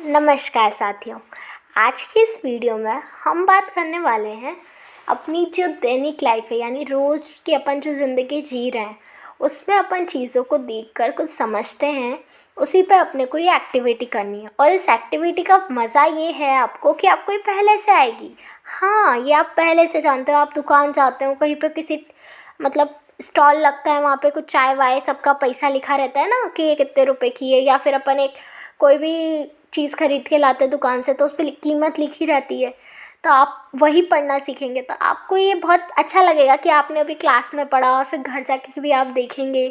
नमस्कार साथियों। आज की इस वीडियो में हम बात करने वाले हैं अपनी जो दैनिक लाइफ है, यानी रोज़ की अपन जो ज़िंदगी जी रहे हैं उसमें अपन चीज़ों को देखकर कुछ समझते हैं, उसी पे अपने को ये एक्टिविटी करनी है। और इस एक्टिविटी का मज़ा ये है आपको कि आपको ये पहले से आएगी। हाँ, ये आप पहले से जानते हो। आप दुकान जाते हो, कहीं पे किसी मतलब स्टॉल लगता है, वहाँ पे कुछ चाय वाय सबका पैसा लिखा रहता है ना कि ये कितने रुपए की है। या फिर अपन एक कोई भी चीज़ खरीद के लाते हैं दुकान से तो उस पर कीमत लिखी रहती है। तो आप वही पढ़ना सीखेंगे तो आपको ये बहुत अच्छा लगेगा कि आपने अभी क्लास में पढ़ा, और फिर घर जाके भी आप देखेंगे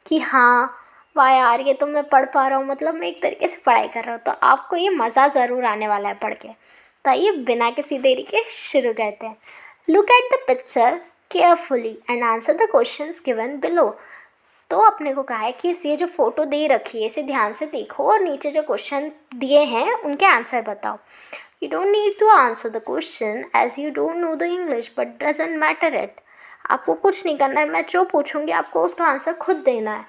कि हाँ वाह यार, ये तो मैं पढ़ पा रहा हूँ, मतलब मैं एक तरीके से पढ़ाई कर रहा हूँ। तो आपको ये मज़ा ज़रूर आने वाला है पढ़ के। तो आइए बिना किसी देरी के शुरू करते हैं। Look at the picture carefully and answer the questions given below. तो अपने को कहा है कि ये जो फ़ोटो दे रखी है इसे ध्यान से देखो और नीचे जो क्वेश्चन दिए हैं उनके आंसर बताओ। You don't need to answer the question as you don't know the English but doesn't matter it. आपको कुछ नहीं करना है, मैं जो पूछूंगी आपको उसका आंसर खुद देना है।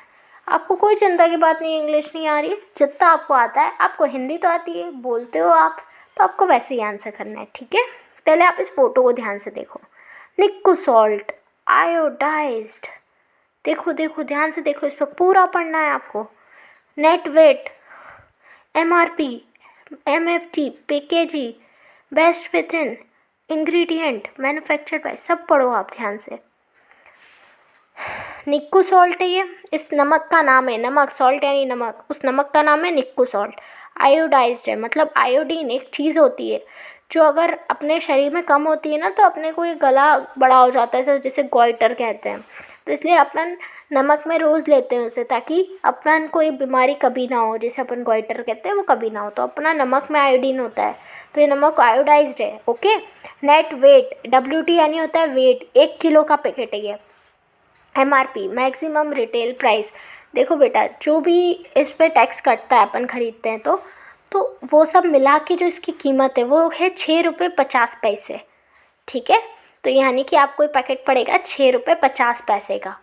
आपको कोई चिंता की बात नहीं, इंग्लिश नहीं आ रही, जितना आपको आता है। आपको हिंदी तो आती है, बोलते हो आप, तो आपको वैसे ही आंसर करना है, ठीक है। पहले आप इस फ़ोटो को ध्यान से देखो। निक्कू सॉल्ट आयोडाइज्ड, देखो देखो ध्यान से देखो, इस पर पूरा पढ़ना है आपको। Net weight, MRP, MFT, PKG, best within, ingredient, manufactured by, सब पढ़ो आप ध्यान से। निक्कू सॉल्ट है ये, इस नमक का नाम है, नमक सॉल्ट यानी नमक, उस नमक का नाम है निक्कू सॉल्ट। आयोडाइज्ड है, मतलब आयोडीन एक चीज़ होती है जो अगर अपने शरीर में कम होती है ना तो अपने को ये गला बड़ा हो जाता है, सर जिसे गोइटर कहते हैं। तो इसलिए अपन नमक में रोज़ लेते हैं उसे, ताकि अपन को ये बीमारी कभी ना हो, जैसे अपन गोइटर कहते हैं वो कभी ना हो। तो अपना नमक में आयोडीन होता है, तो ये नमक आयोडाइज्ड है, ओके। नेट वेट, WT यानी होता है वेट, 1 किलो का पैकेट है ये। MRP, मैक्सिमम रिटेल प्राइस, देखो बेटा जो भी इस पर टैक्स कटता है अपन ख़रीदते हैं तो वो सब मिला के जो इसकी कीमत है वो है 6 रुपये 50 पैसे, ठीक है। तो यानी कि आपको ये पैकेट पड़ेगा 6 रुपये 50 पैसे का।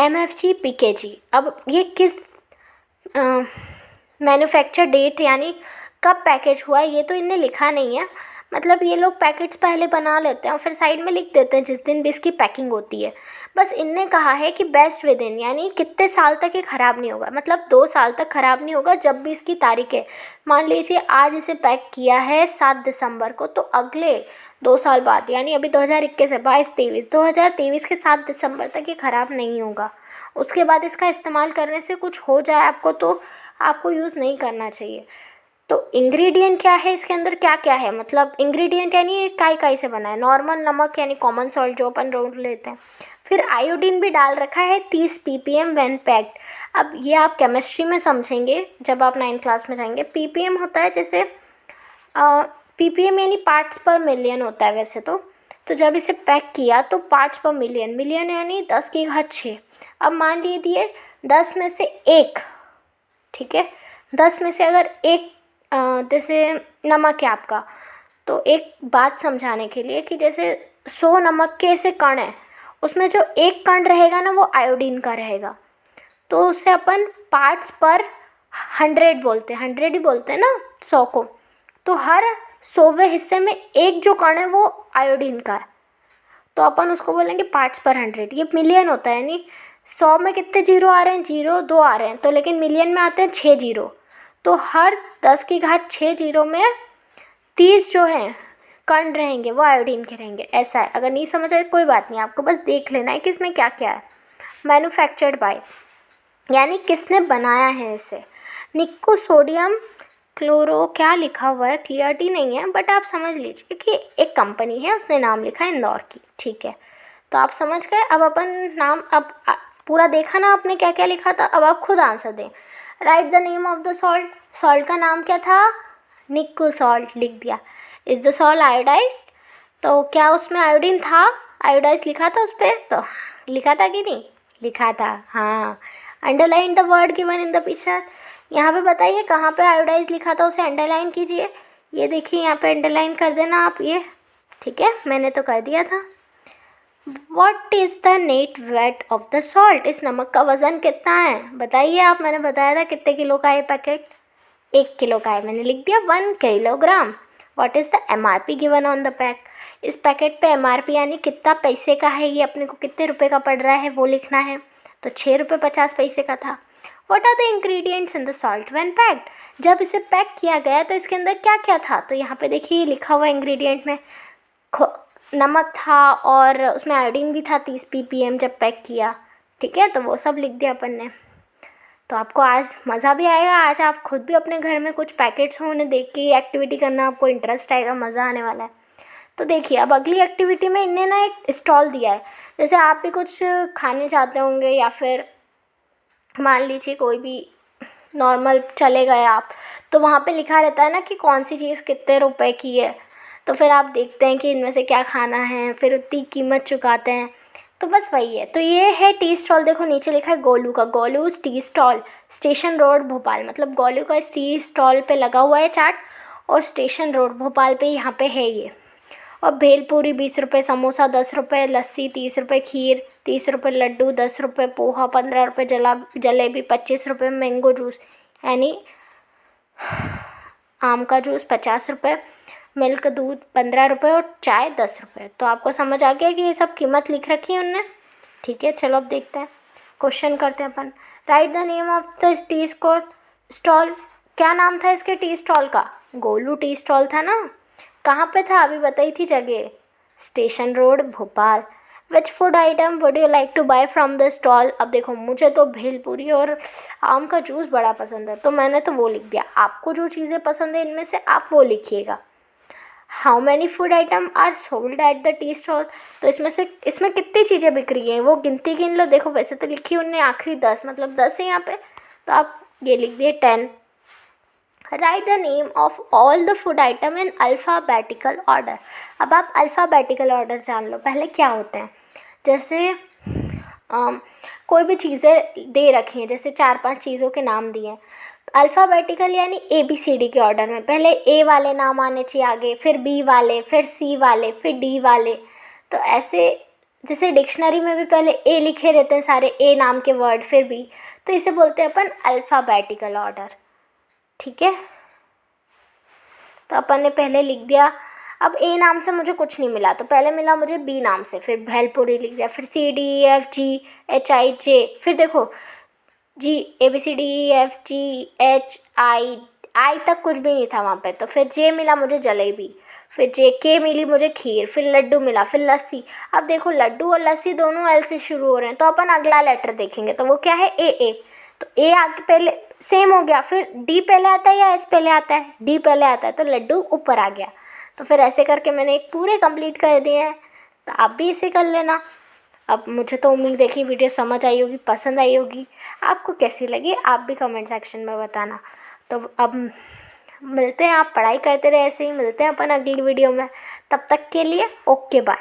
MFG PKG, अब ये किस मैन्युफैक्चर डेट यानी कब पैकेज हुआ है ये तो इनने लिखा नहीं है। मतलब ये लोग पैकेट्स पहले बना लेते हैं और फिर साइड में लिख देते हैं जिस दिन भी इसकी पैकिंग होती है। बस इनने कहा है कि बेस्ट विद इन, यानी कितने साल तक ये ख़राब नहीं होगा, मतलब 2 साल तक ख़राब नहीं होगा जब भी इसकी तारीख है। मान लीजिए आज इसे पैक किया है 7 दिसंबर को, तो अगले 2 साल बाद यानी अभी 2021 है, 22-23, 2023 के 7 दिसंबर तक ये ख़राब नहीं होगा। उसके बाद इसका इस्तेमाल करने से कुछ हो जाए आपको तो आपको यूज़ नहीं करना चाहिए। तो इंग्रेडिएंट क्या है, इसके अंदर क्या क्या है, मतलब इंग्रेडिएंट यानी काय से बना है। नॉर्मल नमक यानी कॉमन सॉल्ट जो अपन रोज लेते हैं। फिर आयोडीन भी डाल रखा है 30 ppm व्हेन पैक्ड। अब ये आप केमिस्ट्री में समझेंगे जब आप 9th क्लास में जाएंगे। ppm होता है जैसे ppm यानी पार्ट्स पर मिलियन होता है वैसे तो जब इसे पैक किया तो पार्ट्स पर मिलियन, मिलियन यानी 10⁻⁶। अब मान लीजिए 10 में से 1, ठीक है, 10 में से अगर एक जैसे नमक है आपका, तो एक बात समझाने के लिए कि जैसे 100 नमक के ऐसे कण हैं, उसमें जो एक कण रहेगा ना वो आयोडीन का रहेगा। तो उसे अपन पार्ट्स पर 100 बोलते हैं, 100 ही बोलते हैं ना 100 को। तो हर 100वें हिस्से में एक जो कण है वो आयोडीन का है, तो अपन उसको बोलेंगे पार्ट्स पर 100। ये मिलियन होता है, यानी 100 में कितने जीरो आ रहे हैं, 0 2 आ रहे हैं, तो लेकिन मिलियन में आते हैं 6 जीरो। तो हर 10⁻⁶ जीरो में 30 जो हैं कण रहेंगे वो आयोडीन के रहेंगे, ऐसा है। अगर नहीं समझ आए कोई बात नहीं, आपको बस देख लेना है कि इसमें क्या क्या है। मैन्युफैक्चर्ड बाय यानी किसने बनाया है इसे। निक्को सोडियम क्लोरो, क्या लिखा हुआ है क्लियरिटी नहीं है, बट आप समझ लीजिए कि एक कंपनी है, उसने नाम लिखा है इंदौर की, ठीक है। तो आप समझ गए। अब अपन नाम अब पूरा देखा ना आपने क्या क्या लिखा था, अब आप खुद आंसर दें। Right the name of the salt, salt का नाम क्या था, निक्कू सॉल्ट लिख दिया। इज़ द सॉल्ट आयोडाइज्ड, तो क्या उसमें आयोडीन था, आयोडाइज लिखा था उस पर, तो लिखा था कि नहीं लिखा था, हाँ। Underline the word given in the picture, यहाँ पे बताइए कहाँ पे आयोडाइज लिखा था उसे अंडरलाइन कीजिए। ये देखिए यहाँ पे अंडरलाइन कर देना आप ये, ठीक है, मैंने तो कर दिया था। What is the net weight of the salt, इस नमक का वज़न कितना है बताइए आप, मैंने बताया था कितने किलो का ये पैकेट, 1 किलो का है, मैंने लिख दिया 1 kilogram. What is the MRP given on the pack. इस पैकेट पे MRP यानी कितना पैसे का है, ये अपने को कितने रुपए का पड़ रहा है वो लिखना है। तो 6 रुपये 50 पैसे का था। What are the ingredients in the salt when packed. जब इसे पैक किया गया तो इसके अंदर क्या क्या था, तो यहाँ पे देखिए ये लिखा हुआ इंग्रेडिएंट में नमक था और उसमें आयोडीन भी था 30 ppm जब पैक किया। ठीक है, तो वो सब लिख दिया अपन ने। तो आपको आज मज़ा भी आएगा, आज आप खुद भी अपने घर में कुछ पैकेट्स हों उन्हें देख के एक्टिविटी करना, आपको इंटरेस्ट आएगा, मज़ा आने वाला है। तो देखिए अब अगली एक्टिविटी में इनने ना एक स्टॉल दिया है, जैसे आप भी कुछ खाने चाहते होंगे या फिर मान लीजिए कोई भी नॉर्मल चले गए आप, तो वहाँ पे लिखा रहता है ना कि कौन सी चीज़ कितने रुपए की है, तो फिर आप देखते हैं कि इनमें से क्या खाना है, फिर उतनी कीमत चुकाते हैं। तो बस वही है। तो ये है टी स्टॉल, देखो नीचे लिखा है गोलू का, Golu's tea stall, station road Bhopal. मतलब गोलू का इस टी स्टॉल पे लगा हुआ है चाट और स्टेशन रोड भोपाल पे यहाँ पे है ये। और भेलपूरी 20 रुपये, समोसा 10 रुपये, लस्सी 30 रुपये, खीर 30 रुपये, लड्डू 10 रुपये, पोहा 15 रुपये, जलेबी 25 रुपये, मैंगो जूस यानी आम का जूस 50 रुपये, मिल्क दूध 15 रुपये और चाय 10 रुपये। तो आपको समझ आ गया कि ये सब कीमत लिख रखी है उनने। ठीक है, चलो अब देखते हैं, क्वेश्चन करते हैं अपन। Write the name of the tea stall. क्या नाम था इसके टी स्टॉल का? गोलू टी स्टॉल था ना। कहाँ पे था अभी बताई थी जगह? Station road Bhopal. Which food item would you like to buy from the stall. अब देखो मुझे तो भेलपूरी और आम का जूस बड़ा पसंद है, तो मैंने तो वो लिख दिया। आपको जो चीज़ें पसंद है इनमें से आप वो लिखिएगा। How many food item are sold at the tea stall. तो इसमें कितनी चीज़ें बिक रही हैं वो गिनती गिन लो। देखो वैसे तो लिखी उनने आखिरी 10, मतलब 10 है यहाँ पे, तो आप ये लिख दिए 10। Right the name of all the food item in alphabetical order. अब आप अल्फ़ाबेटिकल ऑर्डर जान लो पहले क्या होते हैं। जैसे कोई भी चीज़ें दे रखी हैं, जैसे 4-5 चीज़ों के नाम दिए हैं, अल्फ़ाबेटिकल यानी ABCD के ऑर्डर में। पहले A वाले नाम आने चाहिए आगे, फिर B वाले, फिर C वाले, फिर D वाले। तो ऐसे जैसे डिक्शनरी में भी पहले A लिखे रहते हैं सारे A नाम के वर्ड, फिर B, तो इसे बोलते हैं अपन अल्फ़ाबेटिकल ऑर्डर। ठीक है, तो अपन ने पहले लिख दिया। अब A नाम से मुझे कुछ नहीं मिला, तो पहले मिला मुझे B नाम से, फिर भेलपूरी लिख दिया, फिर CDEFGHIJ, फिर देखो G ABCDEFGHI तक कुछ भी नहीं था वहाँ पे, तो फिर J मिला मुझे जलेबी, फिर K मिली मुझे खीर, फिर लड्डू मिला, फिर लस्सी। अब देखो लड्डू और लस्सी दोनों L से शुरू हो रहे हैं, तो अपन अगला लेटर देखेंगे, तो वो क्या है? AA। तो A आगे पहले सेम हो गया, फिर D पहले आता है या S पहले आता है? D पहले आता है, तो लड्डू ऊपर आ गया। तो फिर ऐसे करके मैंने एक पूरे कंप्लीट कर दिए हैं, तो आप भी इसे कर लेना। अब मुझे तो उम्मीद है कि वीडियो समझ आई होगी, पसंद आई होगी। आपको कैसी लगी आप भी कमेंट सेक्शन में बताना। तो अब मिलते हैं, आप पढ़ाई करते रहे ऐसे ही, मिलते हैं अपन अगली वीडियो में। तब तक के लिए ओके बाय।